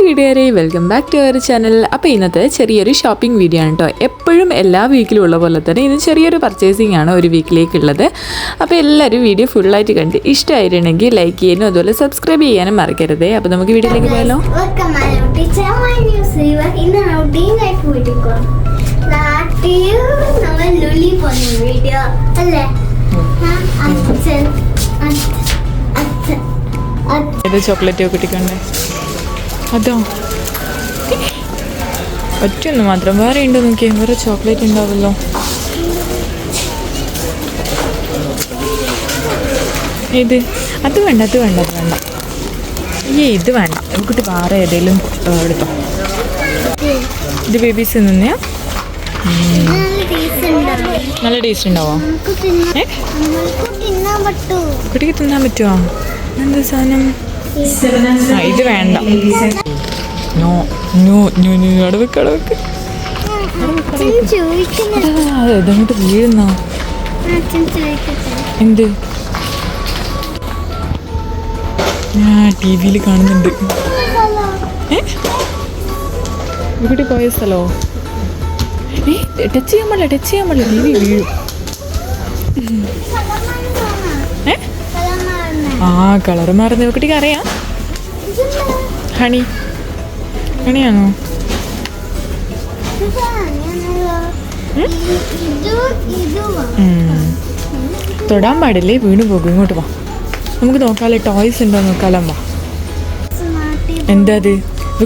വീഡിയോരെ welcome back to our channel. അപ്പോൾ ഇന്നത്തെ ചെറിയൊരു ഷോപ്പിംഗ് വീഡിയോ ആണ് കേട്ടോ. എപ്പോഴും എല്ലാ വീക്കിലും ഉള്ള പോലെ തന്നെ ഇന്ന് ചെറിയൊരു പർച്ചേസിംഗ് ആണ് ഒരു വീക്കിലേക്കുള്ളത്. അപ്പോൾ എല്ലാവരും വീഡിയോ ഫുള്ളായിട്ട് കണ്ട് ഇഷ്ടമായിട്ടുണ്ടെങ്കിൽ ലൈക്ക് ചെയ്യാനും അതുപോലെ സബ്സ്ക്രൈബ് ചെയ്യാനും മറക്കരുതേ. അപ്പോൾ നമുക്ക് വീഡിയോയിലേക്ക് പോയാലോ. ഏത് ചോക്ലേറ്റ് കിട്ടിക്കണ്ടേ? അതോ ഒറ്റൊന്ന് മാത്രം, വേറെ ഉണ്ടോ നോക്കിയേ, വേറെ ചോക്ലേറ്റ് ഉണ്ടാവല്ലോ. ഇത് അത് വേണ്ട, അത് വേണ്ട, അത് വേണ്ട. ഇത് വേണ്ട, നമുക്കിട്ട് വേറെ ഏതെങ്കിലും എടുത്തോ. ഇത് ബേബീസ് നിന്നെയാ നല്ല ടേസ്റ്റ് ഉണ്ടാവോ? കുട്ടിക്ക് തിന്നാൻ പറ്റുമോ? എന്താ സാധനം? ഇത് വേണ്ട. നോ നോ നോ നോ, അടവെക്ക് അടവെക്ക്. ഇതങ്ങോട്ട് വീഴുന്ന എന്ത്? ഞാൻ ടി വിയിൽ കാണുന്നുണ്ട്. ഇവിടെ പോയ സ്ഥലോ? ടച്ച് ചെയ്യാൻ പാടില്ല, ടച്ച് ചെയ്യാൻ പാടില്ല, ടി വി വീഴും. ആ കളർ മാറുന്ന കുട്ടിക്ക് അറിയാം. ഹണി ഹണിയാണോ? തൊടാൻ പാടില്ലേ, വീണ് പോകും. ഇങ്ങോട്ട് വാ, നമുക്ക് നോക്കാമല്ലോ ടോയ്സ് ഉണ്ടോ നോക്കാലോ. വാ. എന്താ അത്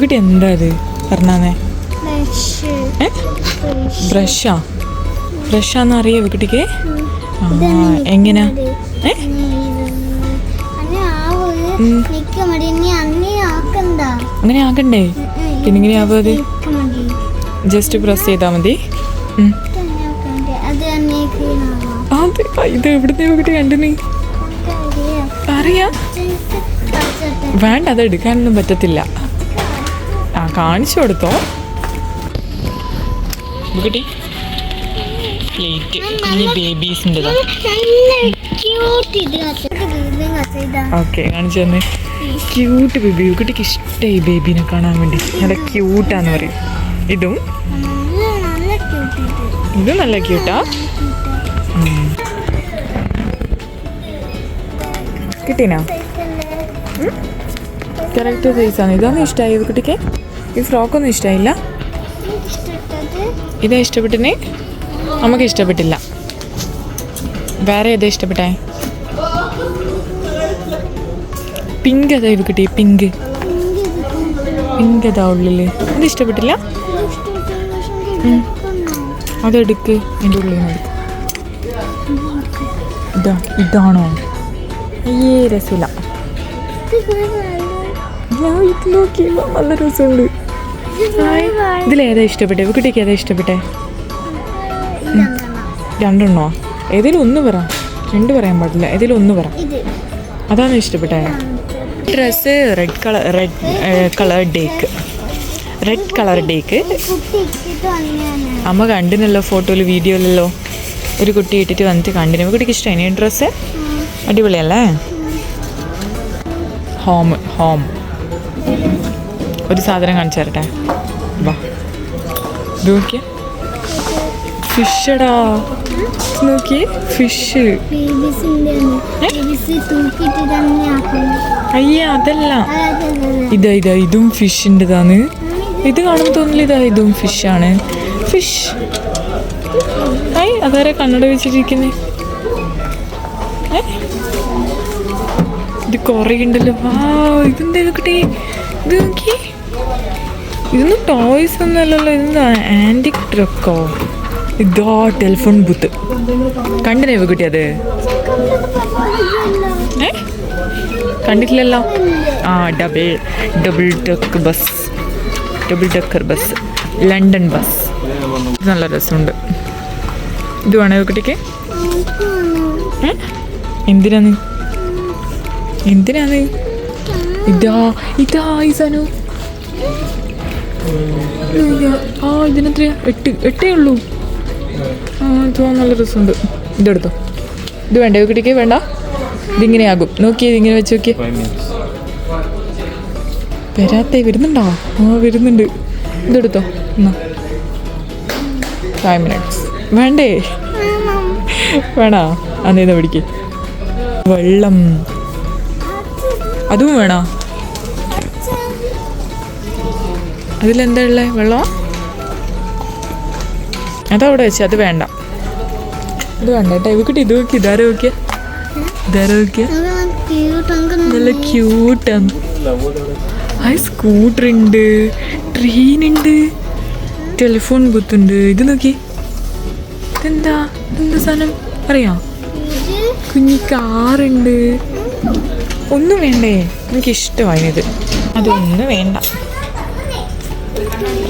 കുട്ടി? എന്താ അത് പറഞ്ഞാന്നേ? ബ്രഷാ? ബ്രഷാന്ന് അറിയാം കുട്ടിക്ക്? ആ എങ്ങനാ? അങ്ങനെ ആക്കണ്ടേ? പിന്നെ ഇങ്ങനെ ആവും. അത് ജസ്റ്റ് പ്രസ് ചെയ്താൽ മതി. അതെ, ഇത് എവിടുന്ന് കുട്ടി കണ്ടിന്? അറിയാ? വേണ്ട, അത് എടുക്കാനൊന്നും പറ്റത്തില്ല. ആ കാണിച്ചു കൊടുത്തോ കുട്ടി. പ്ലേറ്റ് കുഞ്ഞ് ബേബീസിൻ്റെതാ. ഓക്കെ, കാണിച്ചു തന്നെ. Cute baby. കുട്ടിക്ക് ഇഷ്ടമായി ബേബീനെ കാണാൻ വേണ്ടി. നല്ല ക്യൂട്ടാന്ന് പറയും. ഇതും നല്ല ക്യൂട്ടാ. കിട്ടീനാ? കറക്റ്റ് സൈസാണ്. ഇതൊന്നും ഇഷ്ടമായി കുട്ടിക്ക്? ഈ ഫ്രോക്കൊന്നും ഇഷ്ടമായില്ല? ഇതാ ഇഷ്ടപ്പെട്ടിനെ? നമുക്ക് ഇഷ്ടപ്പെട്ടില്ല. വേറെ ഏതാ ഇഷ്ടപ്പെട്ടെ? പിങ്ക് അതാ ഇത് കിട്ടി. പിങ്ക് പിങ്ക് അതാ ഉള്ളില്. ഇത് ഇഷ്ടപ്പെട്ടില്ല? അതെടുക്ക്, എൻ്റെ ഉള്ളിൽ നിന്ന് എടുക്ക്. ഇതാ ഇതാണോ? അയ്യേ രസമില്ല. ഞാൻ ഇത് നോക്കിയല്ലോ, നല്ല രസമുണ്ട്. ഇതിലേതാ ഇഷ്ടപ്പെട്ടെ? കുട്ടിക്ക് ഏതാ ഇഷ്ടപ്പെട്ടെ? രണ്ടെണ്ണോ? ഏതെങ്കിലും ഒന്ന് പറ. രണ്ട് പറയാൻ പാടില്ല, ഏതെങ്കിലും ഒന്ന് പറ. അതാണ് ഇഷ്ടപ്പെട്ടെ? ഡ്രസ്സ് റെഡ് കളർ ഡേക്ക്. അമ്മ കണ്ടിനല്ലോ ഫോട്ടോയിൽ, വീഡിയോയിലല്ലോ. ഒരു കുട്ടി ഇട്ടിട്ട് വന്നിട്ട് കണ്ടിന്. കുട്ടിക്ക് ഇഷ്ടമായി ഡ്രസ്സ്? അടിപൊളിയല്ലേ? ഹോം ഒരു സാധനം കാണിച്ചു തരട്ടെ. വാ, നോക്കിയ ഫിഷടാ. നോക്കിയേ, ഫിഷ്. അയ്യ അതല്ല, ഇതാ ഇതും ഫിഷിൻ്റെതാണ്. ഇത് കാണുമ്പോൾ തോന്നില്ല ഇതാ ഇതും ഫിഷാണ്. ഫിഷ്. അതാരെ കണ്ണട വെച്ചിരിക്കുന്നേ? ഇത് കുറേ ഉണ്ടല്ലോ. വാ, ഇതെന്താ കുട്ടി? ഇത് നോക്കി, ഇതൊന്നും ടോയ്സ് ഒന്നും അല്ലല്ലോ. ഇതെന്താ ആൻറ്റിക് ട്രക്കോ? ഇതാ ടെലിഫോൺ ബൂത്ത്. കണ്ടിനേ കുട്ടി? അത് കണ്ടിട്ടില്ലല്ലോ. ആ double decker bus, London bus. ഇത് നല്ല രസമുണ്ട്. ഇത് വേണോ കുട്ടിക്ക്? എന്തിനാന്ന്? ഇതാ ഈ സാധനം. ആ ഇതിനെത്രയാ? 8 ഉള്ളൂ. ആ ഇത് നല്ല രസമുണ്ട്. ഇതെടുത്തോ. ഇത് വേണ്ടേ കുട്ടിക്ക്? വേണ്ട, ഇതിങ്ങനെ ആകും. നോക്കിയേ, ഇതിങ്ങനെ വെച്ച് നോക്കിയേ. വരാത്തേ വരുന്നുണ്ടോ? ആ വരുന്നുണ്ട്. ഇതെടുത്തോ എന്നാ 5 minutes. വേണ്ടേ? വേണോ? അന്നേന്ന് പിടിക്ക്. വെള്ളം അതും വേണോ? അതിലെന്താ ഉള്ളത്? വെള്ളം അതവിടെ വെച്ച്. അത് വേണ്ട, ഇത് വേണ്ട കേട്ടോ. ഇവക്കിട്ട് ഇത് നോക്കി. ഇതാരോ നോക്കിയ നല്ല ക്യൂട്ടാണ്. ആ സ്കൂട്ടർ ഉണ്ട്, ട്രെയിൻ ഉണ്ട്, ടെലിഫോൺ ബൂത്ത് ഉണ്ട്. ഇത് നോക്കി. ഇതെന്താ സാധനം അറിയാം? കുഞ്ഞി കാറുണ്ട്. ഒന്നും വേണ്ടേ? എനിക്കിഷ്ടമായത്. അതൊന്നും വേണ്ട.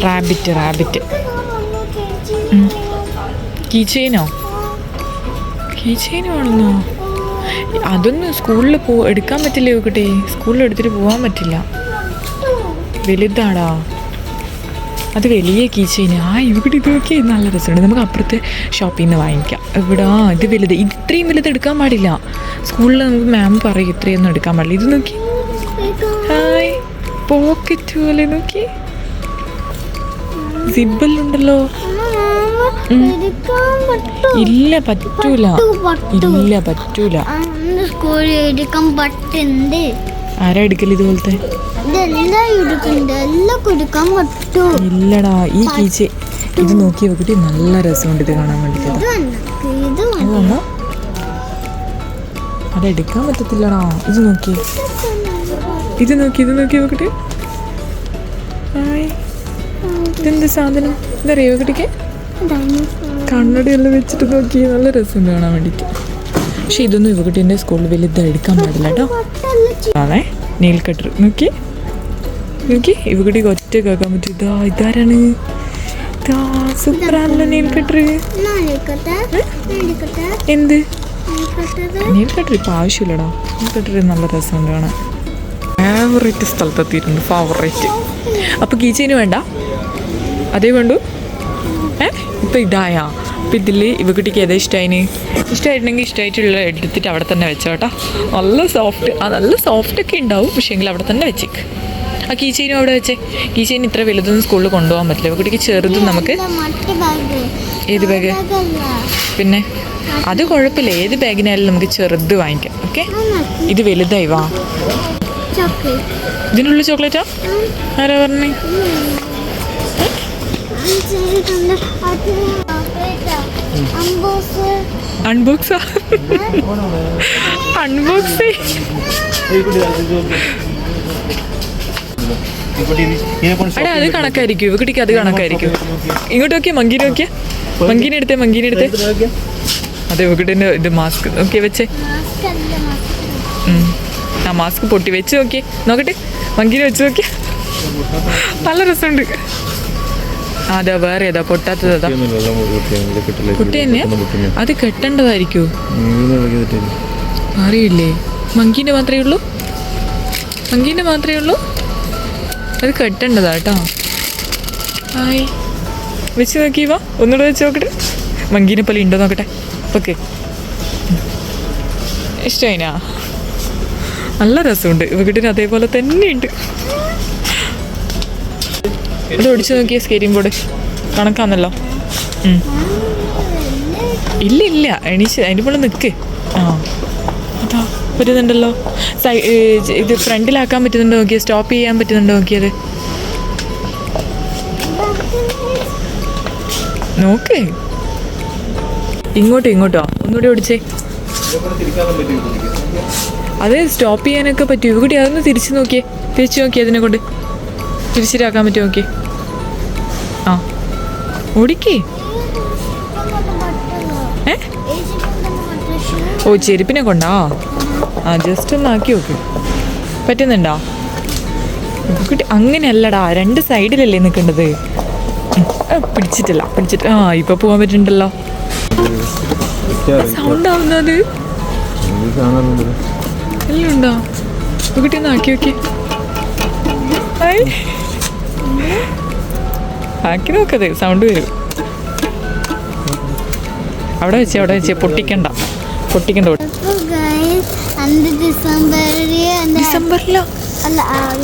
റാബിറ്റ് കീ ചെയിനോ ആണെന്നോ? അതൊന്നും സ്കൂളിൽ എടുക്കാൻ പറ്റില്ല ഇവക്കട്ടെ. സ്കൂളിൽ എടുത്തിട്ട് പോകാൻ പറ്റില്ല. വലുതാടാ അത്, വലിയ കീ ചെയിൻ. ആ ഇവിടെ ഇത് നോക്കി. നല്ല രസമുണ്ട്. നമുക്ക് അപ്പുറത്തെ ഷോപ്പിൽ നിന്ന് വാങ്ങിക്കാം. ഇവിടെ ഇത് വലുത്. ഇത്രയും വലുത് എടുക്കാൻ പാടില്ല. സ്കൂളിൽ നമുക്ക് മാം പറയും ഇത്രയൊന്നും എടുക്കാൻ പാടില്ല. ഇത് നോക്കി. ഹായ്, പോക്കറ്റ് പോലെ നോക്കി. സിബലുണ്ടല്ലോ. ഇല്ല പറ്റൂല. ആരാ എടുക്കല് ഇതുപോലത്തെ? ഇല്ലടാ, ഈ കീച്ച് ഇത് നോക്കി നോക്കിട്ട് നല്ല രസമുണ്ട്. ഇത് കാണാൻ വേണ്ടിട്ട് അതെടുക്കാൻ പറ്റത്തില്ലടാ. ഇത് നോക്കി നോക്കിട്ട്. ഇതെന്ത് സാധനം? ഇതറിയോ കുട്ടിക്ക്? കണ്ണടയെല്ലാം വെച്ചിട്ട് നോക്കി. നല്ല രസമുണ്ട് കാണാൻ വേണ്ടിട്ട്. പക്ഷെ ഇതൊന്നും ഇവകുട്ടീൻ്റെ സ്കൂളിൽ വലുത് എടുക്കാൻ പാടില്ല കേട്ടോ. ആണേ നെയിൽ കട്ടർ നോക്കി. ഇവകുട്ടിക്ക് ഒറ്റ കേൾക്കാൻ പറ്റും. ഇതാരാണ്? സൂപ്പറാണല്ലോ നെയിൽ കട്ടർ. എന്ത് നെയിൽ കട്ടർ ഇപ്പം ആവശ്യമില്ലടാ. നെയിൽ കട്ടർ നല്ല രസമുണ്ട് കാണാൻ. ഫേവറേറ്റ് സ്ഥലത്തെത്തിയിട്ടുണ്ട്. ഫേവറേറ്റ്. അപ്പോൾ കീച്ചേന് വേണ്ട, അതേ വേണ്ടു. ഇപ്പം ഇതായാ. അപ്പം ഇതിൽ ഇവകുട്ടിക്ക് ഏതാ ഇഷ്ടമായിട്ടുണ്ടെങ്കിൽ ഇഷ്ടമായിട്ടുള്ള എടുത്തിട്ട് അവിടെ തന്നെ വെച്ചോ കേട്ടോ. നല്ല സോഫ്റ്റൊക്കെ ഉണ്ടാവും. പക്ഷേ എങ്കിൽ അവിടെ തന്നെ വെച്ചേക്ക്. ആ കീ ചെയിനും അവിടെ വെച്ചേ. കീ ചെയിൻ ഇത്ര വലുതൊന്നും സ്കൂളിൽ കൊണ്ടുപോകാൻ പറ്റില്ല. ഇവകുട്ടിക്ക് ചെറുതും നമുക്ക്. ഏത് ബാഗ്? പിന്നെ അത് കുഴപ്പമില്ല. ഏത് ബാഗിനായാലും നമുക്ക് ചെറുത് വാങ്ങിക്കാം. ഓക്കെ, ഇത് വലുതായി. വാ, ഇതിനുള്ള ചോക്ലേറ്റാ? ആരാ പറഞ്ഞേ? അൺബോക്സ് എടാ, അത് കണക്കായിരിക്കും. ഇവകുട്ടിക്ക് അത് കണക്കായിരിക്കും. ഇങ്ങോട്ട് നോക്കിയാ. മങ്കീനെ എടുത്തേ. അതെ, ഇവകുട്ടിൻ്റെ ഇത് മാസ്ക് നോക്കിയാ വെച്ചേ. ആ മാസ്ക് പൊട്ടി വെച്ച് നോക്കട്ടെ. മങ്കീനെ വെച്ച് നോക്കിയാ. നല്ല രസമുണ്ട്. അതാ വേറെ ഏതാ പൊട്ടാത്തതാ? കുട്ടി തന്നെയാ? അത് കെട്ടേണ്ടതായിരിക്കോ? അറിയില്ലേ. മങ്കീൻ്റെ മാത്രമേ ഉള്ളൂ. അത് കെട്ടേണ്ടതാ കേട്ടോ. ഹായ്, വെച്ച് നോക്കി. വാ, ഒന്നുകൂടെ വെച്ച് നോക്കട്ടെ. മങ്കീനെ പോലെ ഉണ്ടോ നോക്കട്ടെ. ഓക്കെ, ഇഷ്ടമായിനാ? നല്ല രസമുണ്ട്. ഇവകിട്ടിന് അതേപോലെ തന്നെ ഉണ്ട്. ഇത് ഒടിച്ചു നോക്കിയ സ്കേറ്റിംഗ് ബോർഡ് കണക്കാന്നല്ലോ. ഇല്ല എണീച്ച് അതിൻ്റെ പോലെ നിൽക്ക്. അതാ പറ്റുന്നുണ്ടല്ലോ. ഇത് ഫ്രണ്ടിലാക്കാൻ പറ്റുന്നുണ്ടോ നോക്കിയ? സ്റ്റോപ്പ് ചെയ്യാൻ പറ്റുന്നുണ്ടോ നോക്കിയത്? നോക്ക്. ഇങ്ങോട്ടോ ഒന്നുകൂടി ഓടിച്ചേ. അത് സ്റ്റോപ്പ് ചെയ്യാനൊക്കെ പറ്റും. ഇവകൂടി അതൊന്ന് തിരിച്ചു നോക്കിയേ. അതിനെ കൊണ്ട് തിരിച്ചിട്ടാക്കാൻ പറ്റുമോ? നോക്കി. ആ ഓടിക്കേ. ഓ, ചെരുപ്പിനെ കൊണ്ടാ? ജസ്റ്റ് ഒന്ന് ആക്കി നോക്ക്. പറ്റുന്നുണ്ടോ? കുട്ടി അങ്ങനെയല്ലടാ, 2 സൈഡിലല്ലേ നിൽക്കേണ്ടത്. പിടിച്ചിട്ടില്ല. ഇപ്പൊ പോകാൻ പറ്റുന്നുണ്ടല്ലോ. സൗണ്ട് ആവുന്നത് എല്ലാം ഉണ്ടോ? കുട്ടി ഒന്ന് ആക്കി നോക്കി. ആക്കി നോക്കത്, സൗണ്ട് വരും. അവിടെ വെച്ചേ. പൊട്ടിക്കണ്ട. ഡിസംബറിലോ? അല്ല 3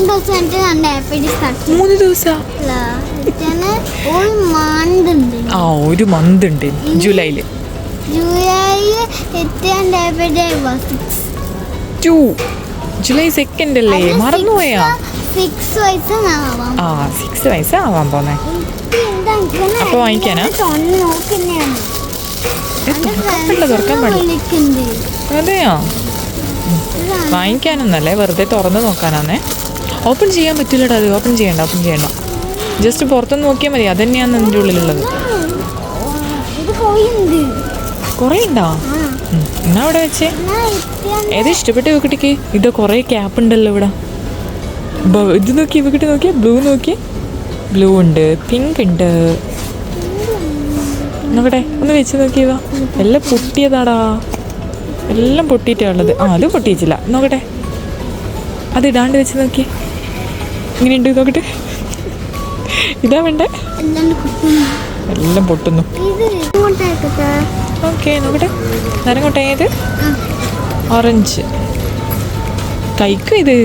ദിവസം കഴിഞ്ഞിട്ട് ഡയബറ്റീസ് സ്റ്റാർട്ട് 3 ദിവസം ഒരു മന്ത് ഉണ്ട്. ആ, ഒരു മന്ത് ഉണ്ട് ജൂലൈയിൽ. ജൂലൈ 2 അല്ലേ? മറന്നുപോയാ? 6 വയസ്സാവാം. ആ, 6 വയസ്സാവാൻ പോന്നെ. അപ്പൊ വാങ്ങിക്കാനാ? തുറക്കാൻ പാടില്ല. അതെയോ? വാങ്ങിക്കാനൊന്നല്ലേ, വെറുതെ തുറന്ന് നോക്കാനാന്നേ. ഓപ്പൺ ചെയ്യാൻ പറ്റില്ലടാ. അത് ഓപ്പൺ ചെയ്യണ്ട. ജസ്റ്റ് പുറത്തുനിന്ന് നോക്കിയാൽ മതി. അത് തന്നെയാണ് അതിൻ്റെ ഉള്ളിലുള്ളത്. കുറേ ഉണ്ടോ? എന്നാ അവിടെ വെച്ചേ. ഏതാ ഇഷ്ടപ്പെട്ട ഇവക്കുട്ടിക്ക്? ഇത് കുറേ ക്യാപ്പ് ഉണ്ടല്ലോ ഇവിടെ. ഇത് നോക്കി, ഇവക്കുട്ടി നോക്കിയാ. ബ്ലൂ നോക്കി. ബ്ലൂ ഉണ്ട്, പിങ്ക് ഉണ്ട്. നോക്കട്ടെ, ഒന്ന് വെച്ച് നോക്കിയവാ. എല്ലാം പൊട്ടിയതാടാ. എല്ലാം പൊട്ടിയിട്ടാ ഉള്ളത്. ആ, അത് പൊട്ടിയിച്ചില്ല. നോക്കട്ടെ, അത് ഇടാണ്ട് വെച്ച് നോക്കി. ഇങ്ങനെയുണ്ട് നോക്കട്ടെ. ഇതാ വേണ്ടേ? എല്ലാം പൊട്ടുന്നു. ഓക്കെ, നോക്കട്ടെ. നേരം കൊട്ടേ. ഏത്? ഓറഞ്ച്. കഴിക്കും ഇത്.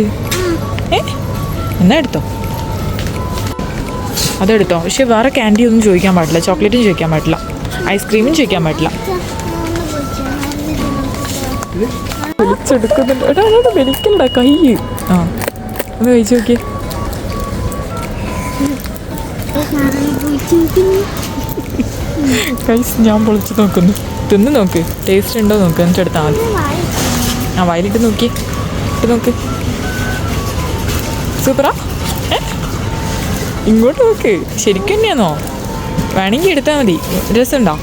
എന്നാ എടുത്തോ. അതെടുത്തോ. പക്ഷെ വേറെ ക്യാൻഡി ഒന്നും ചോദിക്കാൻ പാടില്ല. ചോക്ലേറ്റും ചോദിക്കാൻ പാടില്ല. ഐസ്ക്രീമും ചോദിക്കാൻ പാടില്ല. വലിച്ചെടുക്കുന്നുണ്ട്. എടാ വലിക്കലടാ കൈ. ആ, ഒന്ന് കഴിച്ചു നോക്കിയേ. കൈസ് ഞാൻ പൊളിച്ച് നോക്കുന്നു. തിന്ന് നോക്ക്, ടേസ്റ്റ് ഉണ്ടോ നോക്ക്. എന്നിട്ട് എടുത്താൽ മതി. ആ, വയലിട്ട് നോക്കി. ഇട്ട് നോക്ക്. സൂപ്പറാ. ഇങ്ങോട്ട് നോക്ക്. ശരിക്കും തന്നെയാണോ? വേണമെങ്കിൽ എടുത്താൽ മതി. രസമുണ്ടോ?